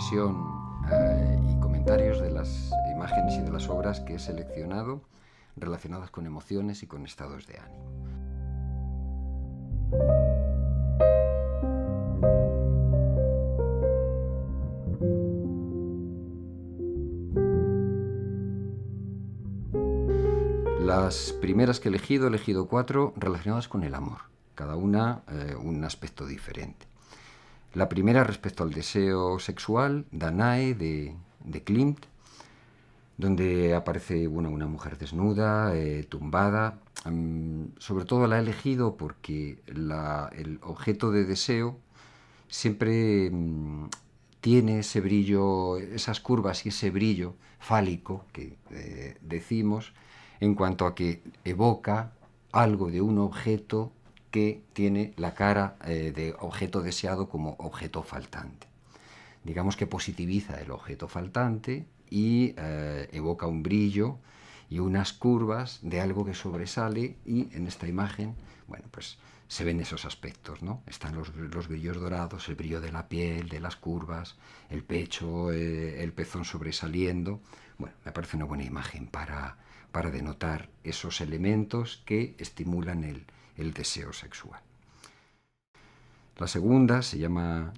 reflexión y comentarios de las imágenes y de las obras que he seleccionado relacionadas con emociones y con estados de ánimo. Las primeras que he elegido 4 relacionadas con el amor, cada una un aspecto diferente. La primera respecto al deseo sexual, Danae, de Klimt, donde aparece una mujer desnuda, tumbada. Sobre todo la he elegido porque el objeto de deseo siempre tiene ese brillo, esas curvas y ese brillo fálico que decimos, en cuanto a que evoca algo de un objeto que tiene la cara de objeto deseado como objeto faltante. Digamos que positiviza el objeto faltante y evoca un brillo y unas curvas de algo que sobresale, y en esta imagen, bueno, pues se ven esos aspectos, ¿no? Están los brillos dorados, el brillo de la piel, de las curvas, el pecho, el pezón sobresaliendo. Bueno, me parece una buena imagen para denotar esos elementos que estimulan el deseo sexual. La segunda se llama...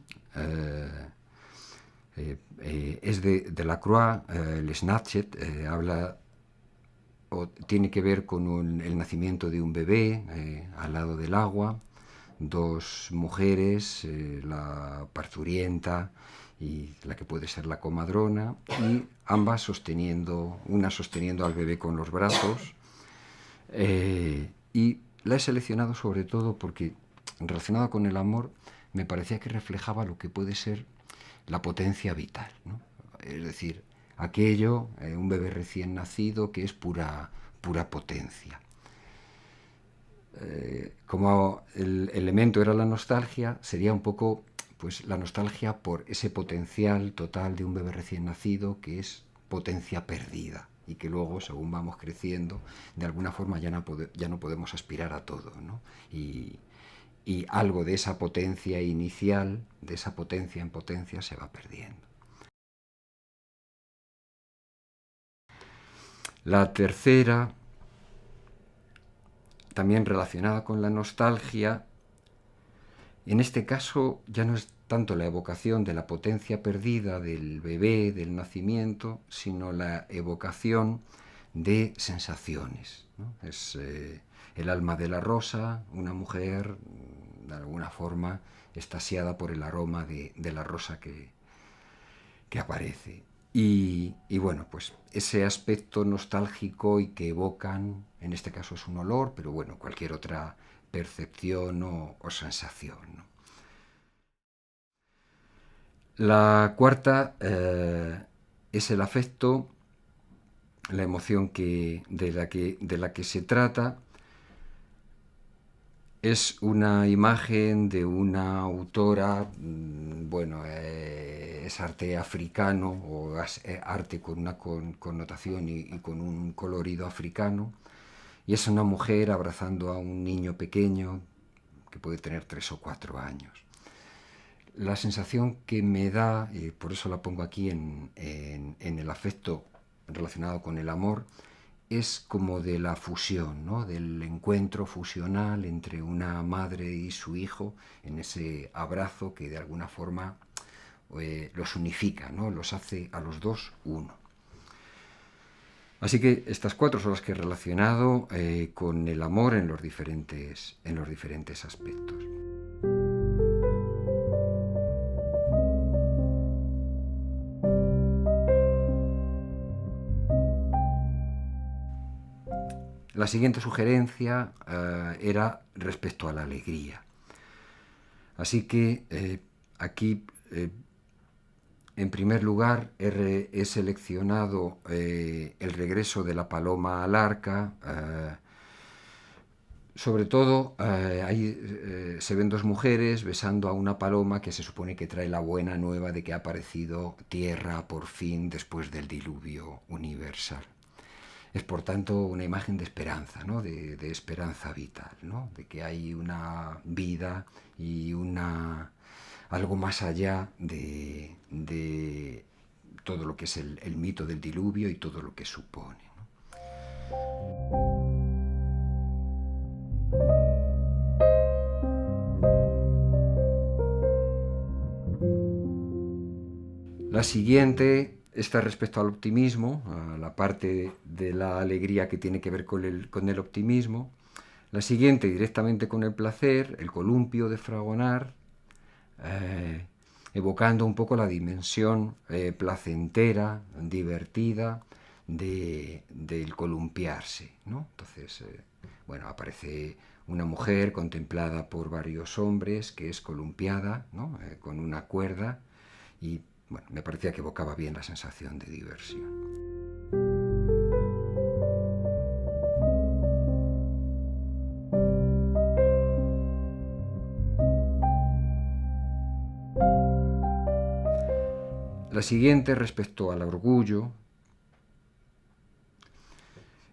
es de Delacroix, el Snatchet, habla o tiene que ver con el nacimiento de un bebé al lado del agua, 2 mujeres, la parturienta y la que puede ser la comadrona, y ambas sosteniendo, una sosteniendo al bebé con los brazos, y la he seleccionado sobre todo porque, relacionada con el amor, me parecía que reflejaba lo que puede ser la potencia vital, ¿no? Es decir, aquello, un bebé recién nacido que es pura potencia. Como el elemento era la nostalgia, sería un poco pues la nostalgia por ese potencial total de un bebé recién nacido que es potencia perdida y que luego, según vamos creciendo, de alguna forma ya no podemos aspirar a todo, ¿no? Y algo de esa potencia inicial, de esa potencia en potencia, se va perdiendo. La tercera, también relacionada con la nostalgia, en este caso ya no es tanto la evocación de la potencia perdida del bebé, del nacimiento, sino la evocación de sensaciones, ¿no? Es el alma de la rosa, una mujer, de alguna forma, extasiada por el aroma de la rosa que aparece. Y bueno, pues ese aspecto nostálgico y que evocan, en este caso es un olor, pero bueno, cualquier otra percepción o sensación, ¿no? La cuarta es el afecto, la emoción de la que se trata. Es una imagen de una autora, bueno, es arte africano o arte con una connotación y con un colorido africano, y es una mujer abrazando a un niño pequeño que puede tener 3 o 4 años. La sensación que me da, y por eso la pongo aquí en el afecto relacionado con el amor, es como de la fusión, ¿no? Del encuentro fusional entre una madre y su hijo, en ese abrazo que de alguna forma los unifica, ¿no? Los hace a los dos uno. Así que estas 4 son las que he relacionado con el amor en los diferentes aspectos. La siguiente sugerencia era respecto a la alegría. Así que aquí, en primer lugar, he seleccionado el regreso de la paloma al arca. Sobre todo, ahí se ven 2 mujeres besando a una paloma que se supone que trae la buena nueva de que ha aparecido tierra por fin después del diluvio universal. Es, por tanto, una imagen de esperanza, ¿no? de esperanza vital, ¿no? De que hay una vida y una algo más allá de todo lo que es el mito del diluvio y todo lo que supone, ¿no? La siguiente está respecto al optimismo, a la parte de la alegría que tiene que ver con el optimismo. La siguiente directamente con el placer, el columpio de Fragonard, evocando un poco la dimensión placentera, divertida del columpiarse, ¿no? Entonces, bueno, aparece una mujer contemplada por varios hombres que es columpiada, ¿no? Con una cuerda, y bueno, me parecía que evocaba bien la sensación de diversión. La siguiente, respecto al orgullo,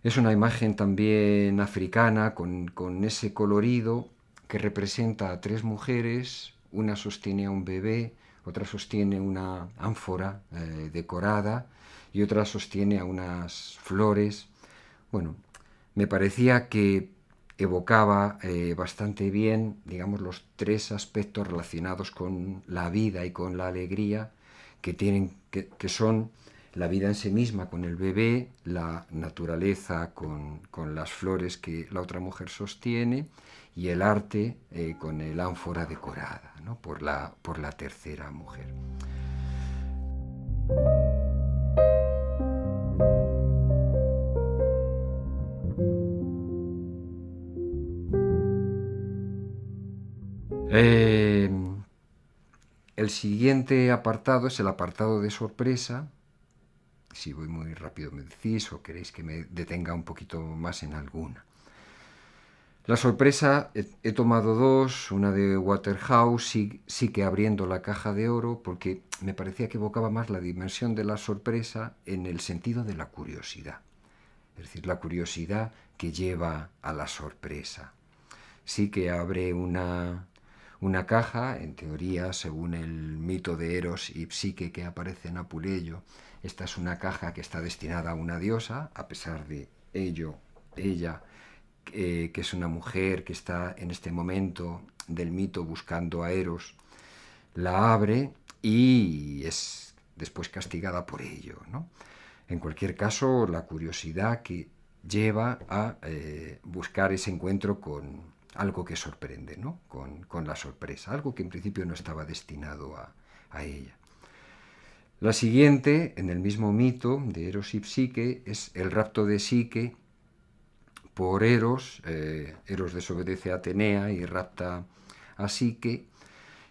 es una imagen también africana con ese colorido que representa a tres mujeres, una sostiene a un bebé, otra sostiene una ánfora decorada y otra sostiene a unas flores. Bueno, me parecía que evocaba bastante bien, digamos, los tres aspectos relacionados con la vida y con la alegría que son la vida en sí misma con el bebé, la naturaleza con las flores que la otra mujer sostiene y el arte con el ánfora decorada, ¿no? por la tercera mujer. El siguiente apartado es el apartado de sorpresa. Si voy muy rápido me decís o queréis que me detenga un poquito más en alguna. La sorpresa, he tomado dos, una de Waterhouse, sí que abriendo la caja de oro, porque me parecía que evocaba más la dimensión de la sorpresa en el sentido de la curiosidad. Es decir, la curiosidad que lleva a la sorpresa. Sí que abre una caja, en teoría, según el mito de Eros y Psique que aparece en Apuleyo, esta es una caja que está destinada a una diosa, a pesar de ello, ella, que es una mujer que está en este momento del mito buscando a Eros, la abre y es después castigada por ello, ¿no? En cualquier caso, la curiosidad que lleva a buscar ese encuentro con algo que sorprende, ¿no? Con la sorpresa, algo que en principio no estaba destinado a ella. La siguiente, en el mismo mito de Eros y Psique, es el rapto de Psique por Eros. Eros desobedece a Atenea y rapta a Psique.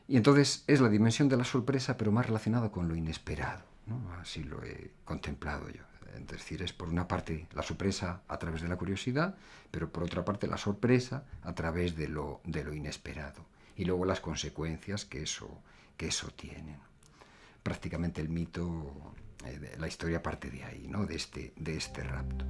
Y entonces es la dimensión de la sorpresa, pero más relacionada con lo inesperado, ¿no? Así lo he contemplado yo. Es decir, es por una parte la sorpresa a través de la curiosidad, pero por otra parte la sorpresa a través de lo inesperado. Y luego las consecuencias que eso tiene. Prácticamente el mito, la historia parte de ahí, ¿no? de este rapto.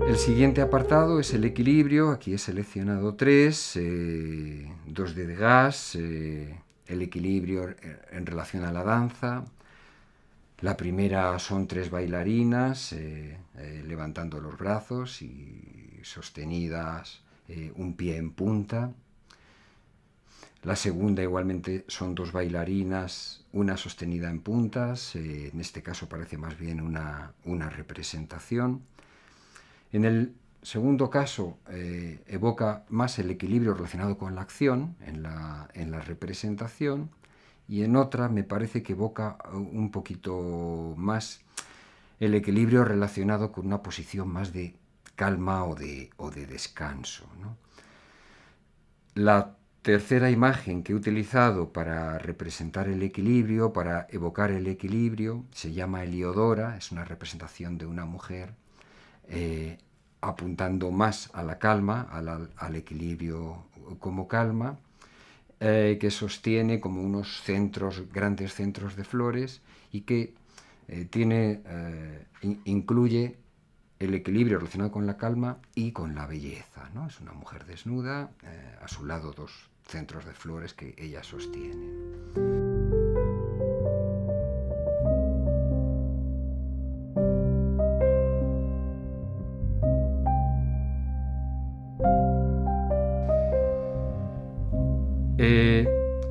El siguiente apartado es el equilibrio. Aquí he seleccionado tres, dos de Degas, el equilibrio en relación a la danza. La primera son tres bailarinas levantando los brazos y sostenidas un pie en punta. La segunda igualmente son dos bailarinas, una sostenida en puntas, en este caso parece más bien una representación. En el segundo caso evoca más el equilibrio relacionado con la acción en la representación, y en otra me parece que evoca un poquito más el equilibrio relacionado con una posición más de calma o de descanso, ¿no? La tercera imagen que he utilizado para representar el equilibrio, para evocar el equilibrio, se llama Heliodora, es una representación de una mujer apuntando más a la calma, al equilibrio como calma, que sostiene como unos grandes centros de flores y que incluye el equilibrio relacionado con la calma y con la belleza, ¿no? Es una mujer desnuda, a su lado dos centros de flores que ella sostiene.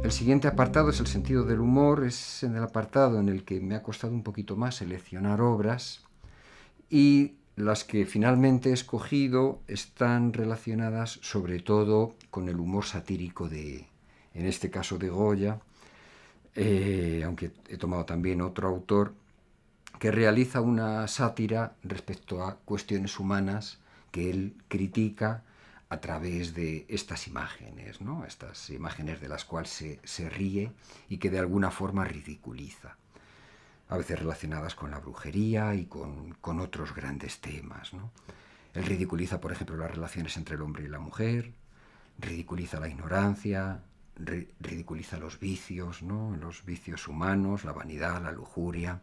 El siguiente apartado es el sentido del humor. Es en el apartado en el que me ha costado un poquito más seleccionar obras, y las que finalmente he escogido están relacionadas sobre todo con el humor satírico en este caso, de Goya, aunque he tomado también otro autor que realiza una sátira respecto a cuestiones humanas que él critica a través de estas imágenes, ¿no? Estas imágenes de las cuales se ríe y que de alguna forma ridiculiza, a veces relacionadas con la brujería y con otros grandes temas, ¿no? Él ridiculiza, por ejemplo, las relaciones entre el hombre y la mujer, ridiculiza la ignorancia, ridiculiza los vicios, ¿no? Los vicios humanos, la vanidad, la lujuria,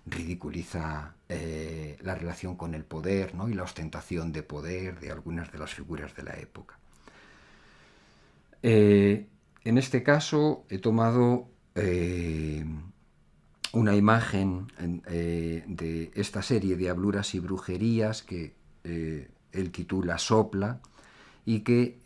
ridiculiza la relación con el poder, ¿no? Y la ostentación de poder de algunas de las figuras de la época. En este caso he tomado una imagen de esta serie de habluras y brujerías que él titula Sopla, y que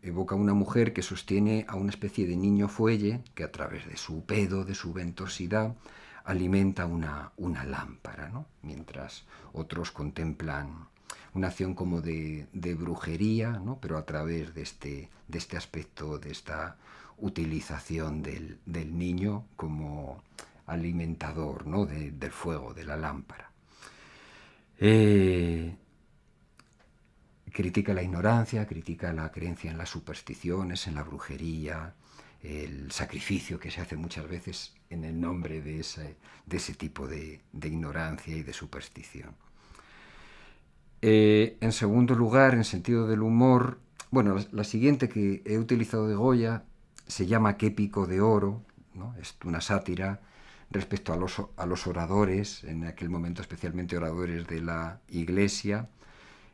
evoca a una mujer que sostiene a una especie de niño fuelle que a través de su pedo, de su ventosidad, alimenta una lámpara, ¿no? Mientras otros contemplan una acción como de brujería, ¿no? Pero a través de este aspecto, de esta utilización del niño como alimentador, ¿no? del fuego, de la lámpara. Critica la ignorancia, critica la creencia en las supersticiones, en la brujería, el sacrificio que se hace muchas veces en el nombre de ese tipo de ignorancia y de superstición. En segundo lugar, en sentido del humor, bueno, la siguiente que he utilizado de Goya se llama Qué pico de oro, ¿no? Es una sátira respecto a los oradores, en aquel momento especialmente oradores de la Iglesia,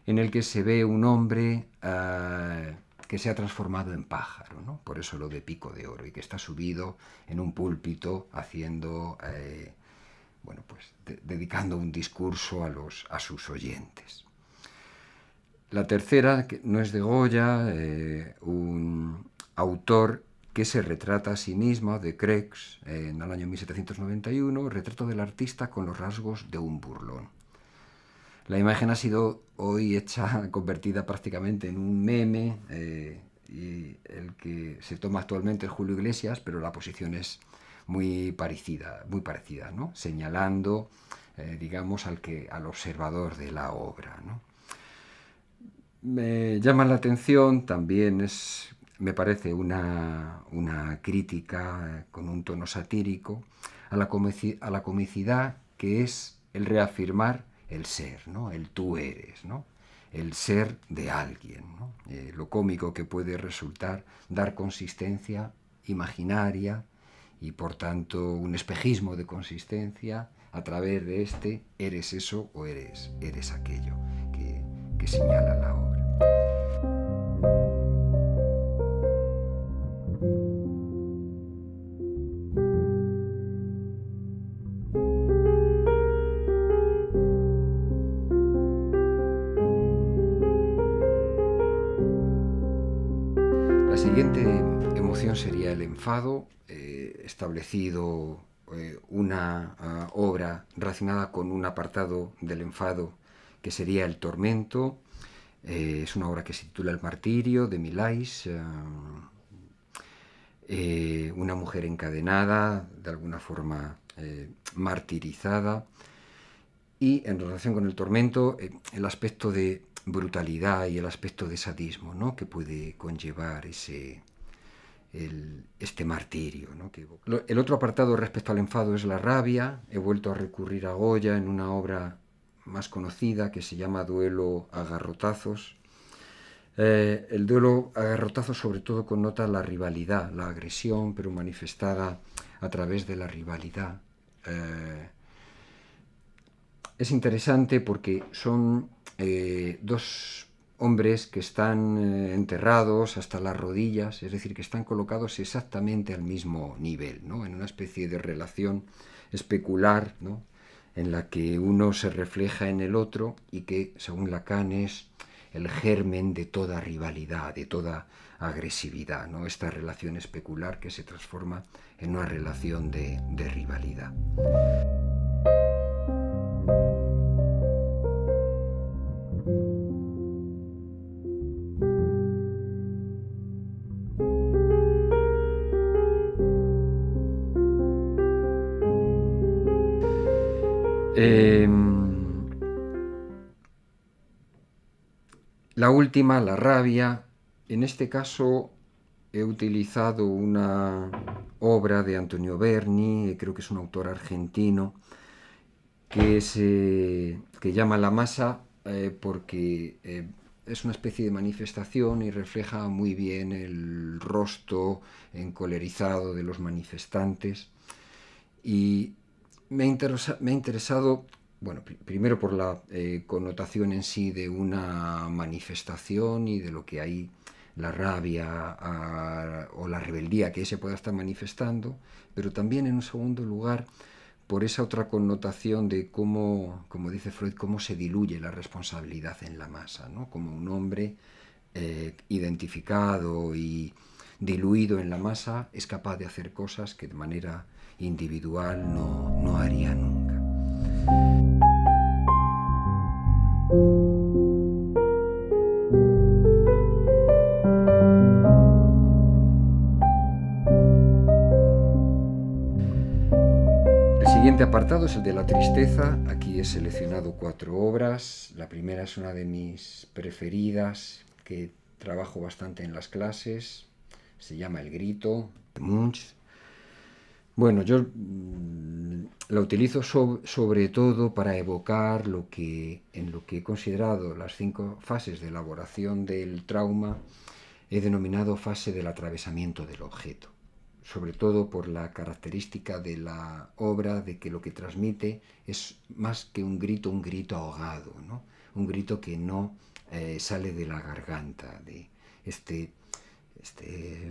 en el que se ve un hombre que se ha transformado en pájaro, ¿no? Por eso lo de pico de oro, y que está subido en un púlpito haciendo, dedicando un discurso a sus oyentes. La tercera, que no es de Goya, un autor que se retrata a sí mismo, de Crex, en el año 1791, retrato del artista con los rasgos de un burlón. La imagen ha sido hoy convertida prácticamente en un meme, y el que se toma actualmente es Julio Iglesias, pero la posición es muy parecida, ¿no? Señalando, al observador de la obra, ¿no? Me llama la atención también, me parece una crítica con un tono satírico a la comicidad que es el reafirmar el ser, ¿no? El tú eres, ¿no? El ser de alguien, ¿no? Lo cómico que puede resultar dar consistencia imaginaria y por tanto un espejismo de consistencia a través de eres eso o eres aquello que señala la obra. La siguiente emoción sería el enfado, establecido una obra relacionada con un apartado del enfado que sería el tormento. Es una obra que se titula El martirio, de Millais, una mujer encadenada, de alguna forma martirizada, y en relación con el tormento, el aspecto de brutalidad y el aspecto de sadismo, ¿no? Que puede conllevar este martirio, ¿no? El otro apartado respecto al enfado es la rabia. He vuelto a recurrir a Goya en una obra más conocida que se llama Duelo a garrotazos. El duelo a garrotazos sobre todo connota la rivalidad, la agresión, pero manifestada a través de la rivalidad. es interesante porque son dos hombres que están enterrados hasta las rodillas, es decir, que están colocados exactamente al mismo nivel, ¿no? En una especie de relación especular, ¿no? En la que uno se refleja en el otro y que, según Lacan, es el germen de toda rivalidad, de toda agresividad, ¿no? Esta relación especular que se transforma en una relación de rivalidad. La última, la rabia. En este caso he utilizado una obra de Antonio Berni, creo que es un autor argentino, que llama La masa porque es una especie de manifestación y refleja muy bien el rostro encolerizado de los manifestantes. Y me ha interesado, bueno, primero por la connotación en sí de una manifestación y de lo que hay, la rabia o la rebeldía que se pueda estar manifestando, pero también en un segundo lugar por esa otra connotación de cómo, como dice Freud, cómo se diluye la responsabilidad en la masa, ¿no? Como un hombre identificado y diluido en la masa es capaz de hacer cosas que de manera individual no haría nunca. El siguiente apartado es el de la tristeza. Aquí he seleccionado 4 obras. La primera es una de mis preferidas, que trabajo bastante en las clases. Se llama El grito, de Munch. Bueno, yo la utilizo sobre todo para evocar en lo que he considerado las 5 fases de elaboración del trauma, he denominado fase del atravesamiento del objeto, sobre todo por la característica de la obra de que lo que transmite es más que un grito ahogado, ¿no? Un grito que no sale de la garganta, de este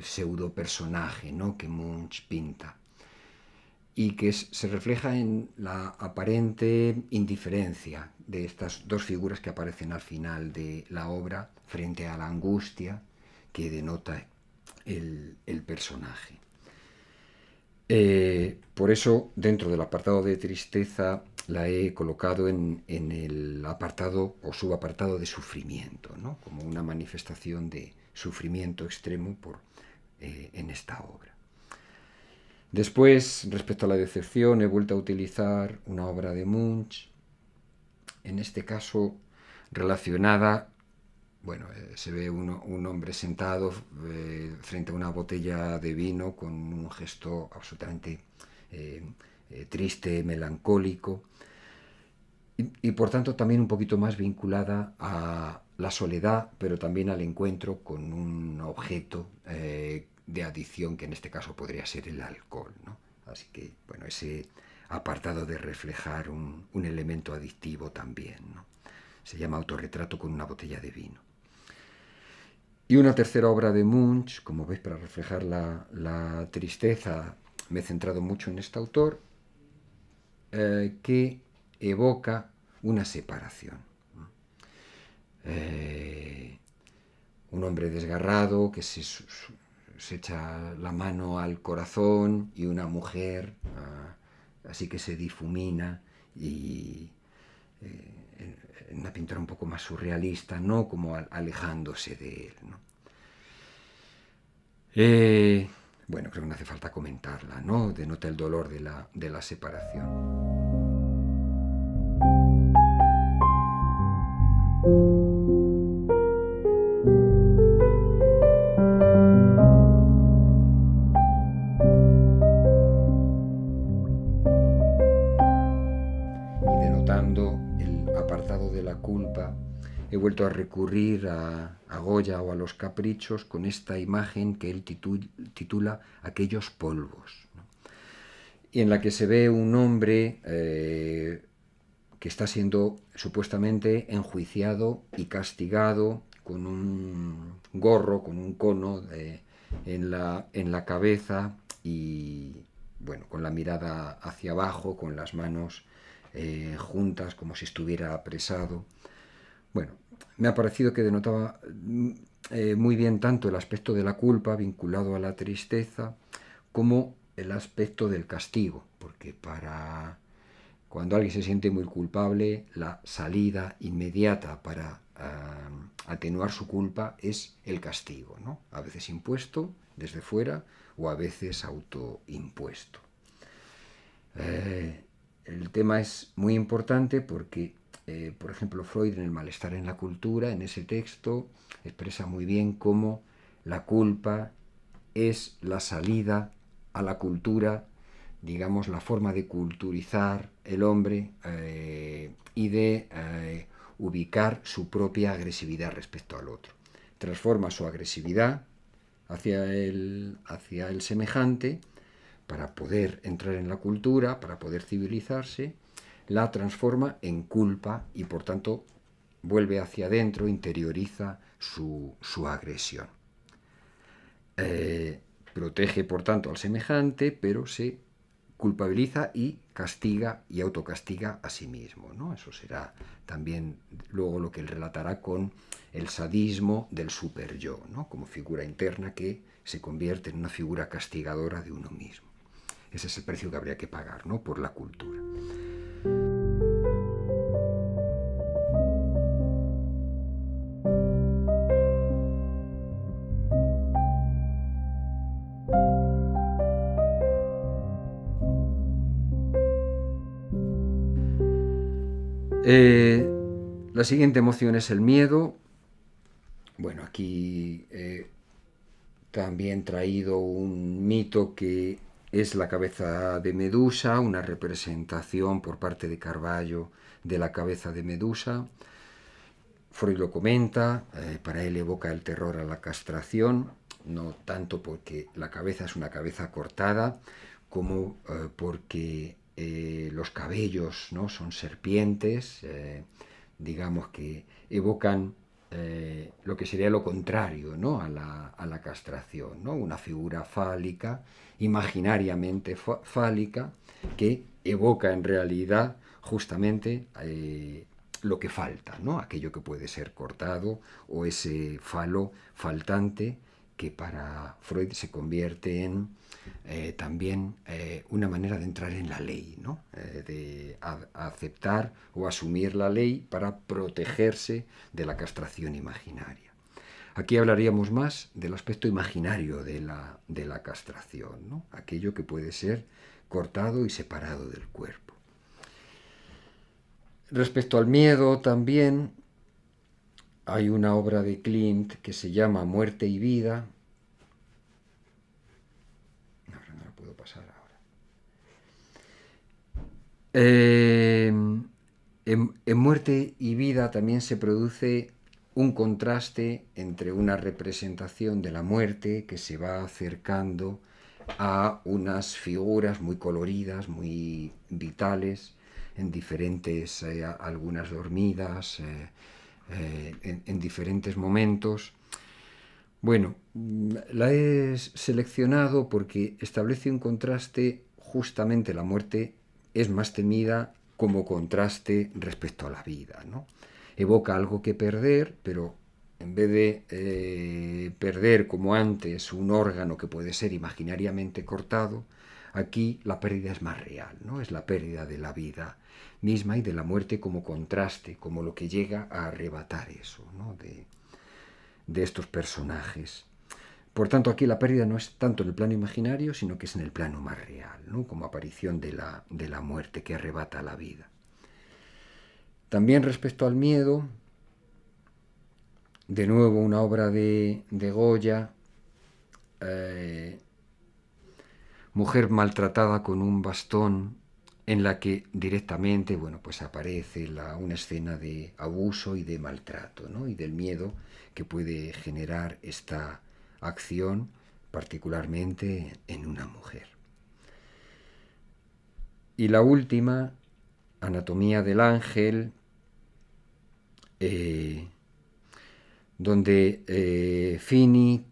pseudo personaje, ¿no? Que Munch pinta, y que se refleja en la aparente indiferencia de estas dos figuras que aparecen al final de la obra frente a la angustia que denota el personaje. Por eso, dentro del apartado de tristeza, la he colocado en el apartado o subapartado de sufrimiento, ¿no? Como una manifestación de sufrimiento extremo en esta obra. Después, respecto a la decepción, he vuelto a utilizar una obra de Munch, en este caso relacionada, bueno, se ve un hombre sentado frente a una botella de vino con un gesto absolutamente triste, melancólico, y por tanto también un poquito más vinculada a la soledad, pero también al encuentro con un objeto de adicción, que en este caso podría ser el alcohol, ¿no? Así que, bueno, ese apartado de reflejar un elemento adictivo también, ¿no? Se llama Autorretrato con una botella de vino. Y una tercera obra de Munch, como veis, para reflejar la tristeza, me he centrado mucho en este autor, que evoca una separación. Un hombre desgarrado que se echa la mano al corazón, y una mujer así que se difumina, y en una pintura un poco más surrealista, ¿no? Como alejándose de él, ¿no? Bueno, creo que no hace falta comentarla, ¿no? Denota el dolor de la separación. Y denotando el apartado de la culpa, he vuelto a recurrir a Goya o a los caprichos con esta imagen que él titula Aquellos polvos, ¿no? Y en la que se ve un hombre que que está siendo supuestamente enjuiciado y castigado con un gorro, con un cono en la cabeza y, bueno, con la mirada hacia abajo, con las manos juntas, como si estuviera apresado. Bueno, me ha parecido que denotaba muy bien tanto el aspecto de la culpa vinculado a la tristeza como el aspecto del castigo, porque para cuando alguien se siente muy culpable, la salida inmediata para atenuar su culpa es el castigo, ¿no? A veces impuesto desde fuera o a veces autoimpuesto. El tema es muy importante porque, por ejemplo, Freud en El malestar en la cultura, en ese texto, expresa muy bien cómo la culpa es la salida a la cultura, digamos, la forma de culturizar el hombre y de ubicar su propia agresividad respecto al otro. Transforma su agresividad hacia el semejante para poder entrar en la cultura, para poder civilizarse, la transforma en culpa y por tanto vuelve hacia adentro, interioriza su agresión. Protege por tanto al semejante, pero se culpabiliza y castiga y autocastiga a sí mismo, ¿no? Eso será también luego lo que él relatará con el sadismo del superyo, ¿no? Como figura interna que se convierte en una figura castigadora de uno mismo. Ese es el precio que habría que pagar, ¿no? Por la cultura. La siguiente emoción es el miedo. Bueno, aquí también traído un mito que es la cabeza de Medusa, una representación por parte de Carballo de la cabeza de Medusa. Freud lo comenta, para él evoca el terror a la castración, no tanto porque la cabeza es una cabeza cortada, como porque los cabellos, ¿no? Son serpientes, digamos que evocan lo que sería lo contrario, ¿no? a la castración, ¿no? Una figura fálica, imaginariamente fálica, que evoca en realidad justamente lo que falta, ¿no? Aquello que puede ser cortado o ese falo faltante que para Freud se convierte en también una manera de entrar en la ley, ¿no? De aceptar o asumir la ley para protegerse de la castración imaginaria. Aquí hablaríamos más del aspecto imaginario de la castración, ¿no? Aquello que puede ser cortado y separado del cuerpo. Respecto al miedo también hay una obra de Klimt que se llama Muerte y Vida. Ahora no la puedo pasar ahora. En Muerte y Vida también se produce un contraste entre una representación de la muerte que se va acercando a unas figuras muy coloridas, muy vitales, en diferentes, algunas dormidas, en diferentes momentos. Bueno, la he seleccionado porque establece un contraste, justamente la muerte es más temida como contraste respecto a la vida, ¿no? Evoca algo que perder, pero en vez de perder como antes un órgano que puede ser imaginariamente cortado, aquí la pérdida es más real, ¿no? Es la pérdida de la vida misma y de la muerte como contraste, como lo que llega a arrebatar eso, ¿no? de estos personajes. Por tanto, aquí la pérdida no es tanto en el plano imaginario, sino que es en el plano más real, ¿no? Como aparición de la muerte que arrebata la vida. También respecto al miedo, de nuevo una obra de Goya, mujer maltratada con un bastón, en la que directamente, bueno, pues aparece una escena de abuso y de maltrato, ¿no? Y del miedo que puede generar esta acción, particularmente en una mujer. Y la última Anatomía del ángel, donde Fini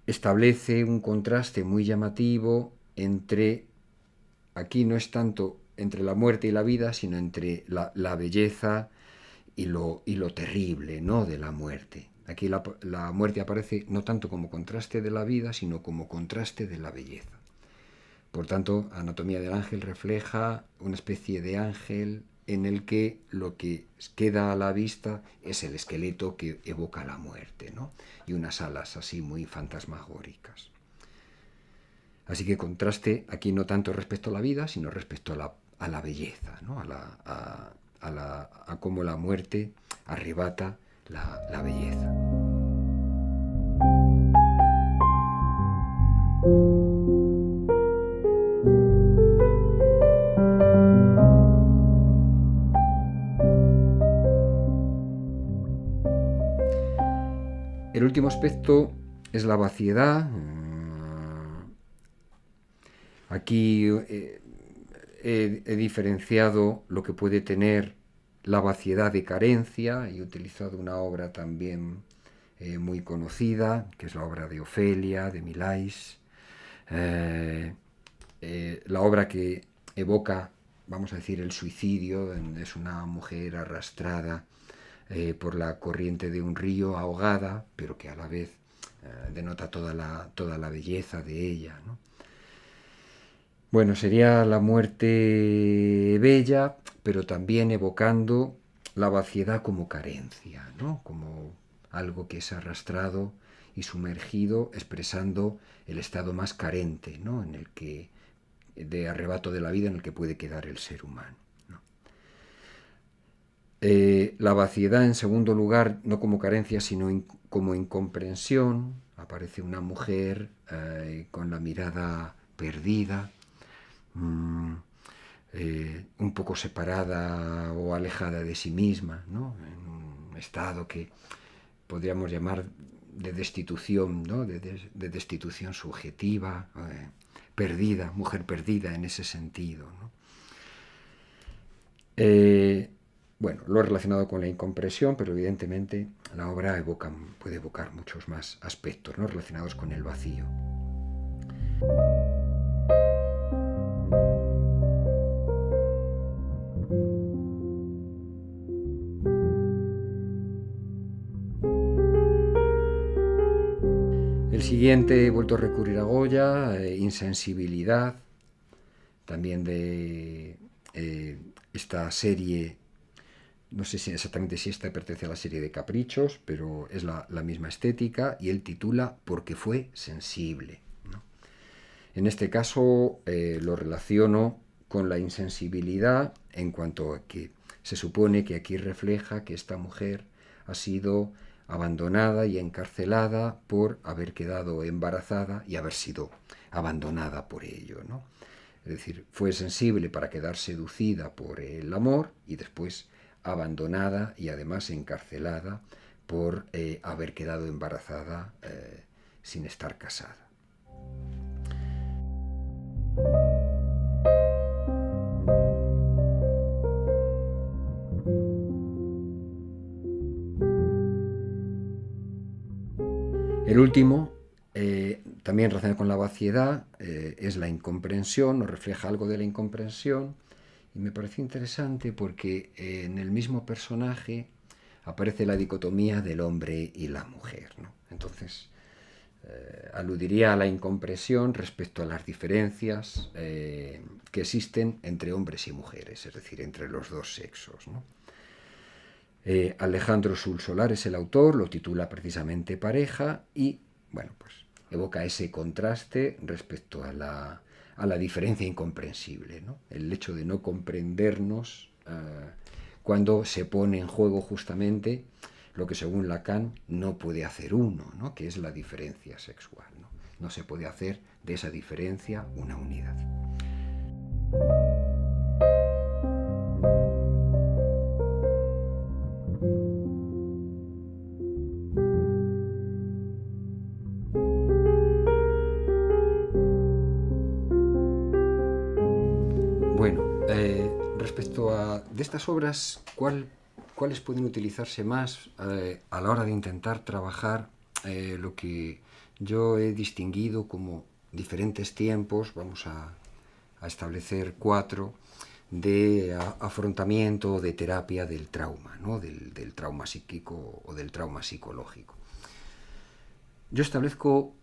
establece un contraste muy llamativo entre, aquí no es tanto entre la muerte y la vida, sino entre la belleza y lo terrible, ¿no?, de la muerte. Aquí la muerte aparece no tanto como contraste de la vida, sino como contraste de la belleza. Por tanto, Anatomía del ángel refleja una especie de ángel en el que lo que queda a la vista es el esqueleto que evoca la muerte, ¿no?, y unas alas así muy fantasmagóricas. Así que contraste aquí no tanto respecto a la vida, sino respecto a la belleza, ¿no?, a cómo la muerte arrebata la belleza. El último aspecto es la vaciedad. Aquí he diferenciado lo que puede tener la vaciedad de carencia y he utilizado una obra también muy conocida, que es la obra de Ofelia, de Milais, la obra que evoca, vamos a decir, el suicidio. Es una mujer arrastrada por la corriente de un río, ahogada, pero que a la vez denota toda la belleza de ella, ¿no? Bueno, sería la muerte bella, pero también evocando la vaciedad como carencia, ¿no?, como algo que es arrastrado y sumergido, expresando el estado más carente, ¿no?, en el que, de arrebato de la vida, en el que puede quedar el ser humano, ¿no? La vaciedad, en segundo lugar, no como carencia, sino como incomprensión. Aparece una mujer con la mirada perdida, un poco separada o alejada de sí misma, ¿no?, en un estado que podríamos llamar de destitución, ¿no?, de destitución subjetiva, perdida, mujer perdida en ese sentido, ¿no? Bueno, lo he relacionado con la incomprensión, pero evidentemente la obra puede evocar muchos más aspectos, ¿no?, relacionados con el vacío. El siguiente, he vuelto a recurrir a Goya, Insensibilidad, también de esta serie. No sé exactamente si esta pertenece a la serie de Caprichos, pero es la misma estética, y él titula Porque fue sensible, ¿no? En este caso lo relaciono con la insensibilidad, en cuanto a que se supone que aquí refleja que esta mujer ha sido abandonada y encarcelada por haber quedado embarazada y haber sido abandonada por ello, ¿no? Es decir, fue sensible para quedar seducida por el amor y después abandonada y además encarcelada por haber quedado embarazada sin estar casada. El último, también relacionado con la vaciedad, es la incomprensión, nos refleja algo de la incomprensión, y me pareció interesante porque en el mismo personaje aparece la dicotomía del hombre y la mujer, ¿no? Entonces, aludiría a la incomprensión respecto a las diferencias que existen entre hombres y mujeres, es decir, entre los dos sexos, ¿no? Alejandro Sul-Solar es el autor, lo titula precisamente Pareja, y bueno, pues evoca ese contraste respecto a la diferencia incomprensible, ¿no? El hecho de no comprendernos cuando se pone en juego justamente lo que según Lacan no puede hacer uno, ¿no?, que es la diferencia sexual, ¿no? No se puede hacer de esa diferencia una unidad. respecto de estas obras, ¿cuáles pueden utilizarse más a la hora de intentar trabajar lo que yo he distinguido como diferentes tiempos? Vamos a establecer 4 de afrontamiento, de terapia del trauma, ¿no? del trauma psíquico o del trauma psicológico. Yo establezco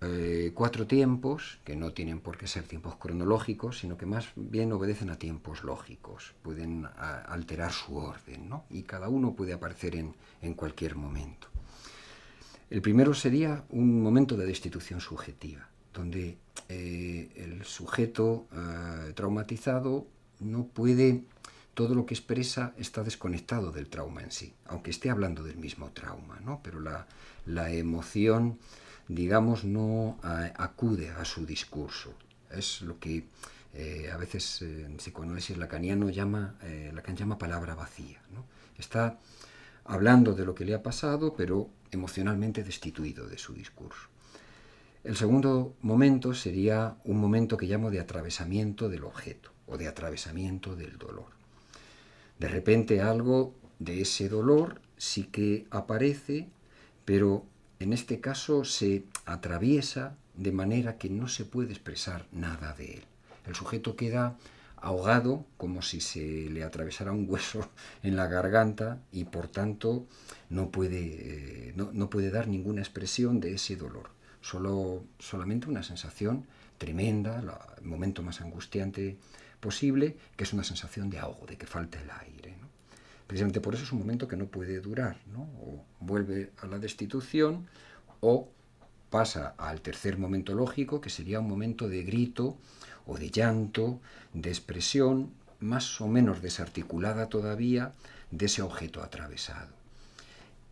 4 tiempos, que no tienen por qué ser tiempos cronológicos, sino que más bien obedecen a tiempos lógicos, pueden alterar su orden, ¿no? Y cada uno puede aparecer en cualquier momento. El primero sería un momento de destitución subjetiva, donde el sujeto traumatizado no puede, todo lo que expresa está desconectado del trauma en sí, aunque esté hablando del mismo trauma, ¿no? Pero la emoción, digamos, no acude a su discurso. Es lo que a veces en psicoanálisis lacaniano Lacan llama palabra vacía, ¿no? Está hablando de lo que le ha pasado, pero emocionalmente destituido de su discurso. El segundo momento sería un momento que llamo de atravesamiento del objeto o de atravesamiento del dolor. De repente algo de ese dolor sí que aparece, pero en este caso se atraviesa de manera que no se puede expresar nada de él. El sujeto queda ahogado como si se le atravesara un hueso en la garganta y por tanto no puede dar ninguna expresión de ese dolor. Solamente una sensación tremenda, el momento más angustiante posible, que es una sensación de ahogo, de que falta el aire, ¿no? Precisamente por eso es un momento que no puede durar, ¿no? O vuelve a la destitución o pasa al tercer momento lógico, que sería un momento de grito o de llanto, de expresión más o menos desarticulada todavía de ese objeto atravesado.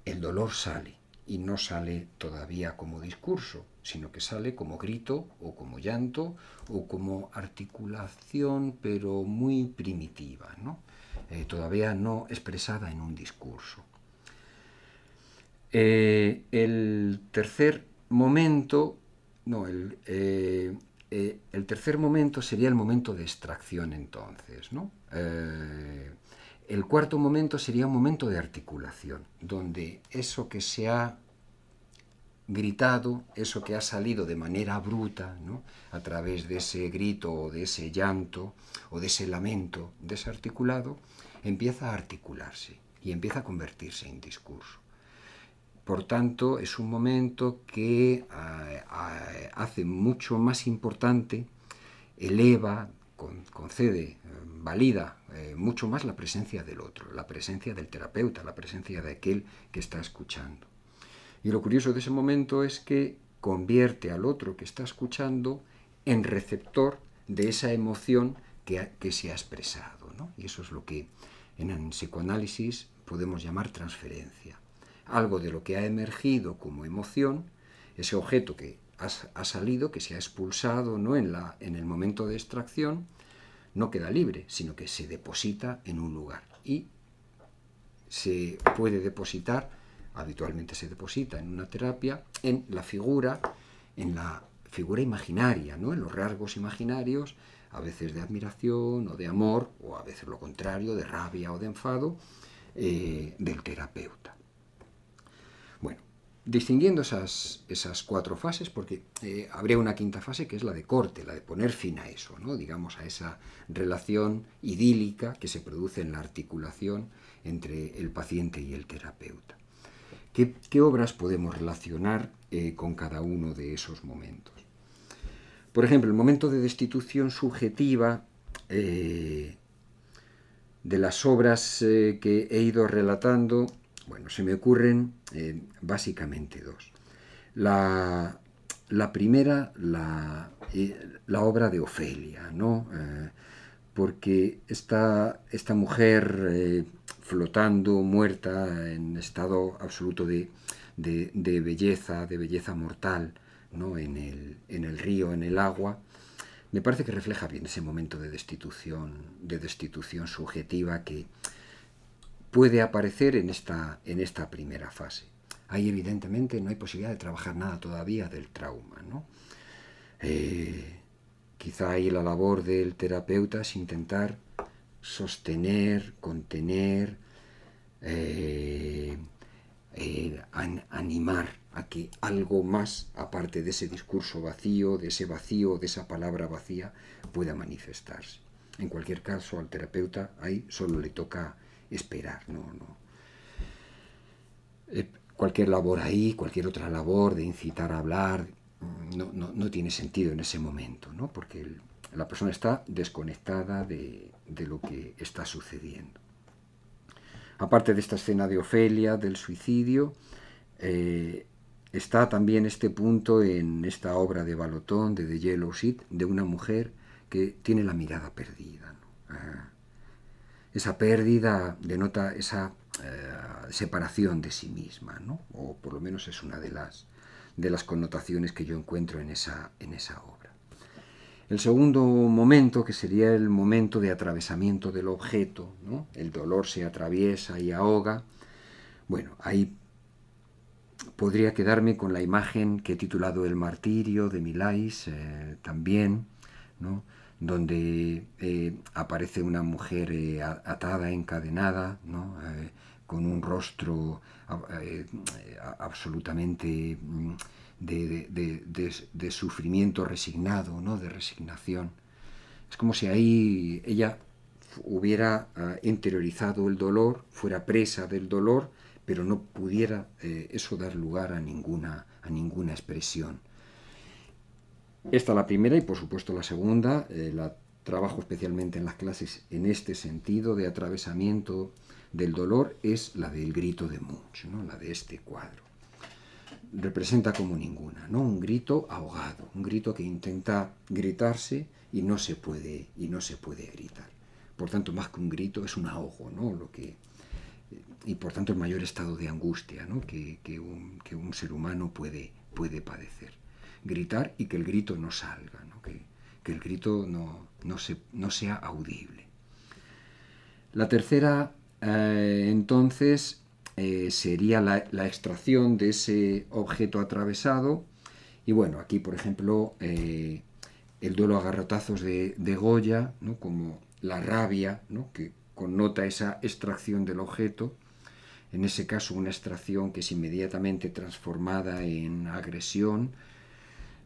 El dolor sale, y no sale todavía como discurso, sino que sale como grito o como llanto o como articulación, pero muy primitiva, ¿no? Todavía no expresada en un discurso. El tercer momento sería el momento de extracción, entonces, ¿no? El cuarto momento sería un momento de articulación, donde eso que se ha gritado, eso que ha salido de manera bruta, ¿no? A través de ese grito o de ese llanto o de ese lamento desarticulado, empieza a articularse y empieza a convertirse en discurso. Por tanto, es un momento que hace mucho más importante, eleva, concede, valida mucho más la presencia del otro, la presencia del terapeuta, la presencia de aquel que está escuchando. Y lo curioso de ese momento es que convierte al otro que está escuchando en receptor de esa emoción que se ha expresado, ¿no? Y eso es lo que en psicoanálisis podemos llamar transferencia. Algo de lo que ha emergido como emoción, ese objeto que ha salido, que se ha expulsado, ¿no? en el momento de extracción, no queda libre, sino que se deposita en un lugar. Y se puede depositar, habitualmente se deposita en una terapia, en la figura imaginaria, ¿no? En los rasgos imaginarios, a veces de admiración o de amor, o a veces lo contrario, de rabia o de enfado, del terapeuta. Bueno, distinguiendo esas 4 fases, porque habría una quinta fase que es la de corte, la de poner fin a eso, ¿no? Digamos, a esa relación idílica que se produce en la articulación entre el paciente y el terapeuta. ¿Qué obras podemos relacionar con cada uno de esos momentos? Por ejemplo, el momento de destitución subjetiva de las obras que he ido relatando, bueno, se me ocurren básicamente 2. La primera, la obra de Ofelia, ¿no? Porque esta mujer flotando, muerta, en estado absoluto de belleza mortal, ¿no? en el río, en el agua, me parece que refleja bien ese momento de destitución subjetiva que puede aparecer en esta primera fase. Ahí evidentemente no hay posibilidad de trabajar nada todavía del trauma, ¿no? Quizá ahí la labor del terapeuta es intentar sostener, contener, animar a que algo más, aparte de ese discurso vacío, de esa palabra vacía, pueda manifestarse. En cualquier caso, al terapeuta ahí solo le toca esperar, cualquier labor ahí, cualquier otra labor de incitar a hablar, no tiene sentido en ese momento, ¿no? Porque la persona está desconectada de lo que está sucediendo. Aparte de esta escena de Ofelia, del suicidio, está también este punto en esta obra de Ballotón, de The Yellow Sheet, de una mujer que tiene la mirada perdida, ¿no? Esa pérdida denota esa separación de sí misma, ¿no? O por lo menos es una de las connotaciones que yo encuentro en esa obra. El segundo momento, que sería el momento de atravesamiento del objeto, ¿no? El dolor se atraviesa y ahoga. Bueno, ahí podría quedarme con la imagen que he titulado El martirio de Millais, también, ¿no? Donde aparece una mujer atada, encadenada, ¿no? Con un rostro absolutamente de sufrimiento resignado, ¿no? De resignación. Es como si ahí ella hubiera interiorizado el dolor, fuera presa del dolor, pero no pudiera eso dar lugar a ninguna expresión. Esta es la primera y por supuesto la segunda, la trabajo especialmente en las clases en este sentido de atravesamiento del dolor, es la del grito de Munch, ¿no? La de este cuadro. Representa como ninguna, ¿no? Un grito ahogado, un grito que intenta gritarse y no se puede gritar. Por tanto, más que un grito, es un ahogo, ¿no? Y por tanto el mayor estado de angustia, ¿no? que un ser humano puede padecer. Gritar y que el grito no salga, ¿no? Que el grito no sea audible. La tercera, entonces, sería la extracción de ese objeto atravesado. Y bueno, aquí, por ejemplo, el duelo a garrotazos de Goya, ¿no? Como la rabia, ¿no? Que connota esa extracción del objeto. En ese caso, una extracción que es inmediatamente transformada en agresión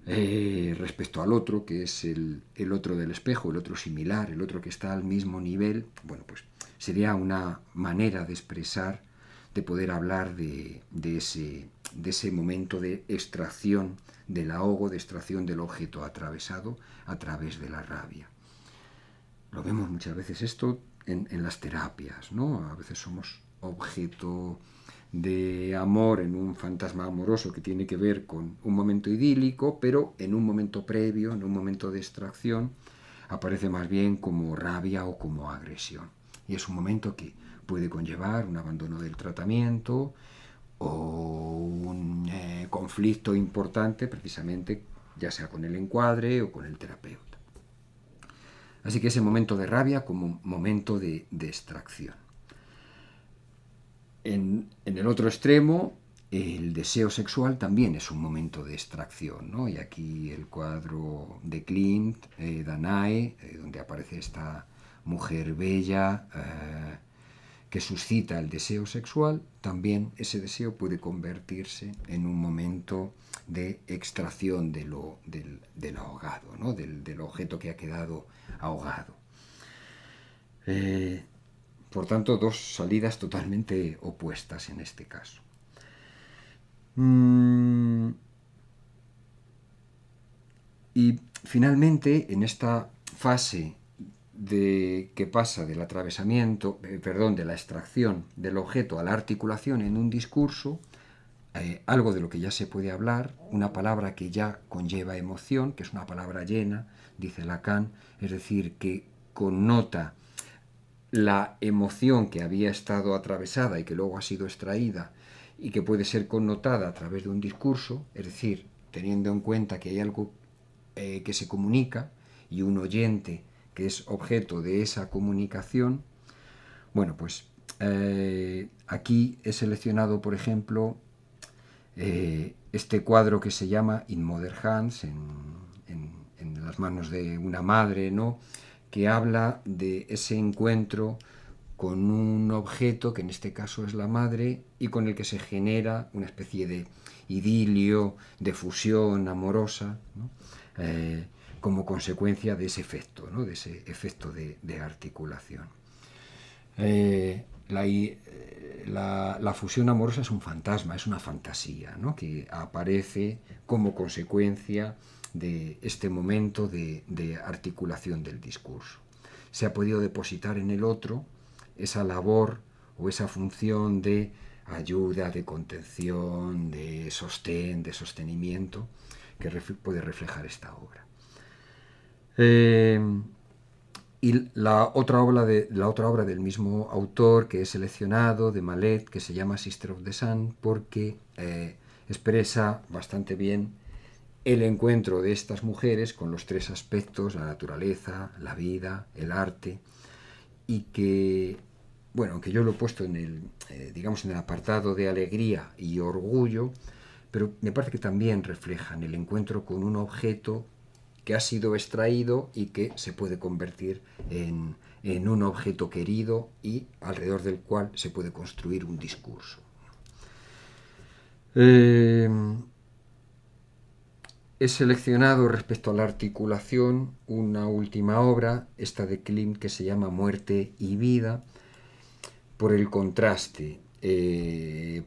respecto al otro, que es el otro del espejo, el otro similar, el otro que está al mismo nivel. Bueno, pues sería una manera de expresar, de poder hablar de ese momento de extracción del ahogo, de extracción del objeto atravesado a través de la rabia. Lo vemos muchas veces esto en las terapias, ¿no? A veces somos objeto de amor en un fantasma amoroso que tiene que ver con un momento idílico, pero en un momento previo, en un momento de extracción, aparece más bien como rabia o como agresión. Y es un momento que puede conllevar un abandono del tratamiento o un conflicto importante, precisamente ya sea con el encuadre o con el terapeuta. Así que ese momento de rabia como momento de extracción. En el otro extremo, el deseo sexual también es un momento de extracción, ¿no? Y aquí el cuadro de Klimt, Danae, donde aparece esta mujer bella que suscita el deseo sexual, también ese deseo puede convertirse en un momento de extracción del ahogado, ¿no? Del objeto que ha quedado ahogado. Por tanto, dos salidas totalmente opuestas en este caso. Y finalmente, en esta fase que pasa del atravesamiento, de la extracción del objeto a la articulación en un discurso, algo de lo que ya se puede hablar, una palabra que ya conlleva emoción, que es una palabra llena, dice Lacan, es decir, que connota la emoción que había estado atravesada y que luego ha sido extraída y que puede ser connotada a través de un discurso, es decir, teniendo en cuenta que hay algo que se comunica y un oyente que es objeto de esa comunicación. Bueno, pues aquí he seleccionado, por ejemplo, este cuadro que se llama In Mother Hands, en las manos de una madre, ¿no? que habla de ese encuentro con un objeto, que en este caso es la madre, y con el que se genera una especie de idilio, de fusión amorosa, ¿no? Como consecuencia de ese efecto, ¿no? De ese efecto de articulación. La fusión amorosa es un fantasma, es una fantasía, ¿no? Que aparece como consecuencia de este momento de articulación del discurso. Se ha podido depositar en el otro esa labor o esa función de ayuda, de contención, de sostén, de sostenimiento que puede reflejar esta obra. Y la otra obra del mismo autor que he seleccionado, de Malet, que se llama Sister of the Sun, porque expresa bastante bien el encuentro de estas mujeres con los tres aspectos, la naturaleza, la vida, el arte, y que, bueno, aunque yo lo he puesto en el apartado de alegría y orgullo, pero me parece que también reflejan el encuentro con un objeto que ha sido extraído y que se puede convertir en un objeto querido y alrededor del cual se puede construir un discurso. He seleccionado respecto a la articulación una última obra, esta de Klimt, que se llama Muerte y Vida, por el contraste,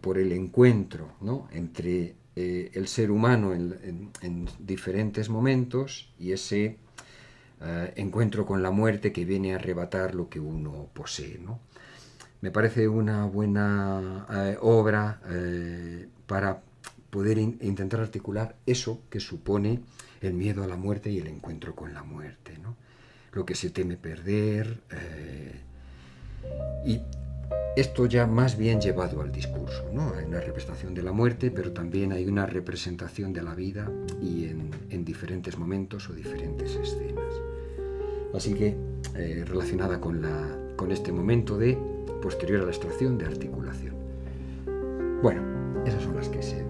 por el encuentro, ¿no? Entre el ser humano en diferentes momentos y ese encuentro con la muerte que viene a arrebatar lo que uno posee, ¿no? Me parece una buena obra para poder intentar articular eso que supone el miedo a la muerte y el encuentro con la muerte, ¿no? Lo que se teme perder, y esto ya más bien llevado al discurso, ¿no? Hay una representación de la muerte, pero también hay una representación de la vida y en diferentes momentos o diferentes escenas. Así que relacionada con este momento posterior a la extracción de articulación. Bueno, esas son las que se